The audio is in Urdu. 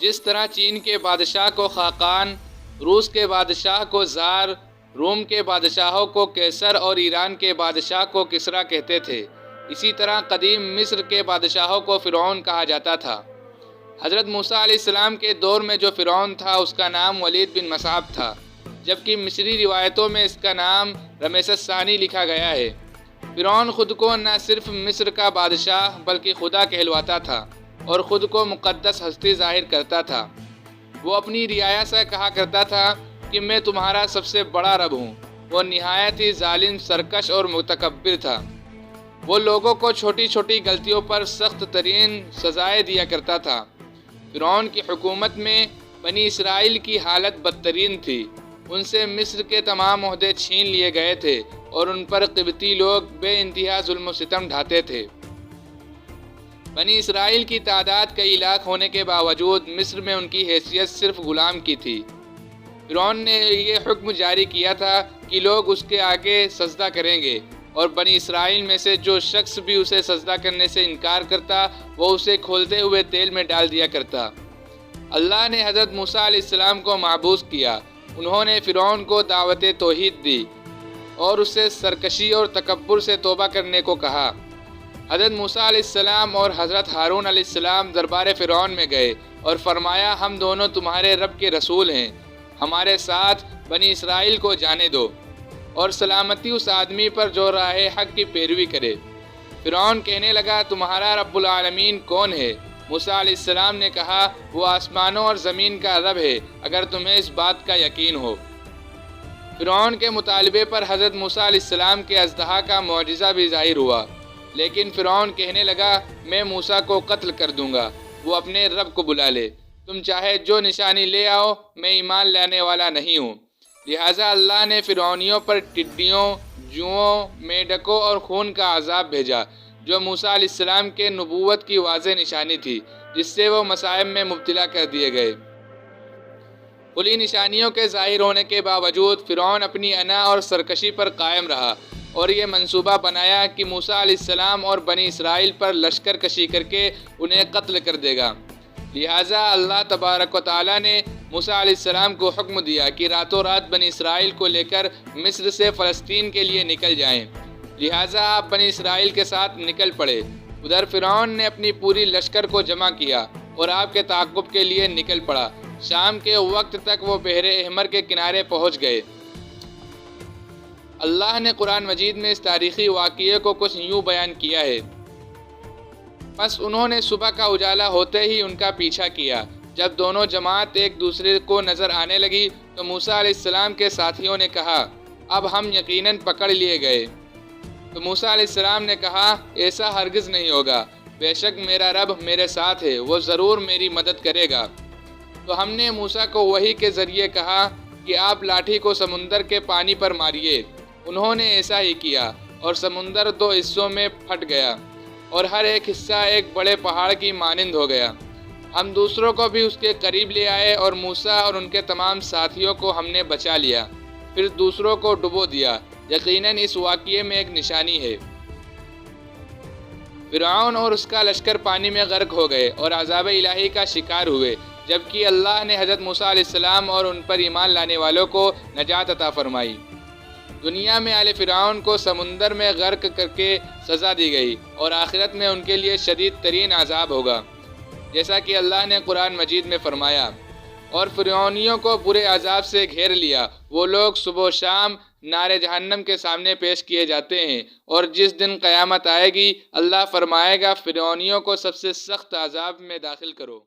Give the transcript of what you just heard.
جس طرح چین کے بادشاہ کو خاقان، روس کے بادشاہ کو زار، روم کے بادشاہوں کو کیسر اور ایران کے بادشاہ کو کسریٰ کہتے تھے، اسی طرح قدیم مصر کے بادشاہوں کو فرعون کہا جاتا تھا۔ حضرت موسیٰ علیہ السلام کے دور میں جو فرعون تھا اس کا نام ولید بن مصعب تھا، جبکہ مصری روایتوں میں اس کا نام رمیسس الثانی لکھا گیا ہے۔ فرعون خود کو نہ صرف مصر کا بادشاہ بلکہ خدا کہلواتا تھا اور خود کو مقدس ہستی ظاہر کرتا تھا۔ وہ اپنی رعایا سے کہا کرتا تھا کہ میں تمہارا سب سے بڑا رب ہوں۔ وہ نہایت ہی ظالم، سرکش اور متکبر تھا۔ وہ لوگوں کو چھوٹی چھوٹی غلطیوں پر سخت ترین سزائیں دیا کرتا تھا۔ فرعون کی حکومت میں بنی اسرائیل کی حالت بدترین تھی۔ ان سے مصر کے تمام عہدے چھین لیے گئے تھے اور ان پر قبطی لوگ بے انتہا ظلم و ستم ڈھاتے تھے۔ بنی اسرائیل کی تعداد کئی لاکھ ہونے کے باوجود مصر میں ان کی حیثیت صرف غلام کی تھی۔ فرعون نے یہ حکم جاری کیا تھا کہ لوگ اس کے آگے سجدہ کریں گے، اور بنی اسرائیل میں سے جو شخص بھی اسے سجدہ کرنے سے انکار کرتا وہ اسے کھولتے ہوئے تیل میں ڈال دیا کرتا۔ اللہ نے حضرت موسیٰ علیہ السلام کو محبوس کیا۔ انہوں نے فرعون کو دعوت توحید دی اور اسے سرکشی اور تکبر سے توبہ کرنے کو کہا۔ حضرت موسیٰ علیہ السلام اور حضرت ہارون علیہ السلام دربار فرعون میں گئے اور فرمایا، ہم دونوں تمہارے رب کے رسول ہیں، ہمارے ساتھ بنی اسرائیل کو جانے دو اور سلامتی اس آدمی پر جو راہ حق کی پیروی کرے۔ فرعون کہنے لگا، تمہارا رب العالمین کون ہے؟ موسیٰ علیہ السلام نے کہا، وہ آسمانوں اور زمین کا رب ہے، اگر تمہیں اس بات کا یقین ہو۔ فرعون کے مطالبے پر حضرت موسیٰ علیہ السلام کے اژدہا کا معجزہ بھی ظاہر ہوا، لیکن فرعون کہنے لگا، میں موسیٰ کو قتل کر دوں گا، وہ اپنے رب کو بلا لے، تم چاہے جو نشانی لے آؤ، میں ایمان لانے والا نہیں ہوں۔ لہٰذا اللہ نے فرعونیوں پر ٹڈیوں، جوؤں، میںڈکوں اور خون کا عذاب بھیجا، جو موسیٰ علیہ السلام کے نبوت کی واضح نشانی تھی، جس سے وہ مصائب میں مبتلا کر دیے گئے۔ کھلی نشانیوں کے ظاہر ہونے کے باوجود فرعون اپنی انا اور سرکشی پر قائم رہا اور یہ منصوبہ بنایا کہ موسیٰ علیہ السلام اور بنی اسرائیل پر لشکر کشی کر کے انہیں قتل کر دے گا۔ لہٰذا اللہ تبارک و تعالیٰ نے موسیٰ علیہ السلام کو حکم دیا کہ راتوں رات بنی اسرائیل کو لے کر مصر سے فلسطین کے لیے نکل جائیں۔ لہٰذا آپ بنی اسرائیل کے ساتھ نکل پڑے۔ ادھر فرعون نے اپنی پوری لشکر کو جمع کیا اور آپ کے تعاقب کے لیے نکل پڑا۔ شام کے وقت تک وہ بحر احمر کے کنارے پہنچ گئے۔ اللہ نے قرآن مجید میں اس تاریخی واقعے کو کچھ یوں بیان کیا ہے، بس انہوں نے صبح کا اجالا ہوتے ہی ان کا پیچھا کیا۔ جب دونوں جماعت ایک دوسرے کو نظر آنے لگی تو موسیٰ علیہ السلام کے ساتھیوں نے کہا، اب ہم یقیناً پکڑ لیے گئے۔ تو موسیٰ علیہ السلام نے کہا، ایسا ہرگز نہیں ہوگا، بے شک میرا رب میرے ساتھ ہے، وہ ضرور میری مدد کرے گا۔ تو ہم نے موسیٰ کو وحی کے ذریعے کہا کہ آپ لاٹھی کو سمندر کے پانی پر ماریے۔ انہوں نے ایسا ہی کیا اور سمندر دو حصوں میں پھٹ گیا اور ہر ایک حصہ ایک بڑے پہاڑ کی مانند ہو گیا۔ ہم دوسروں کو بھی اس کے قریب لے آئے اور موسیٰ اور ان کے تمام ساتھیوں کو ہم نے بچا لیا، پھر دوسروں کو ڈبو دیا۔ یقیناً اس واقعے میں ایک نشانی ہے۔ فرعون اور اس کا لشکر پانی میں غرق ہو گئے اور عذاب الہی کا شکار ہوئے، جبکہ اللہ نے حضرت موسیٰ علیہ السلام اور ان پر ایمان لانے والوں کو نجات عطا فرمائی۔ دنیا میں آل فرعون کو سمندر میں غرق کر کے سزا دی گئی اور آخرت میں ان کے لیے شدید ترین عذاب ہوگا، جیسا کہ اللہ نے قرآن مجید میں فرمایا، اور فرعونیوں کو برے عذاب سے گھیر لیا۔ وہ لوگ صبح و شام نار جہنم کے سامنے پیش کیے جاتے ہیں، اور جس دن قیامت آئے گی اللہ فرمائے گا، فرعونیوں کو سب سے سخت عذاب میں داخل کرو۔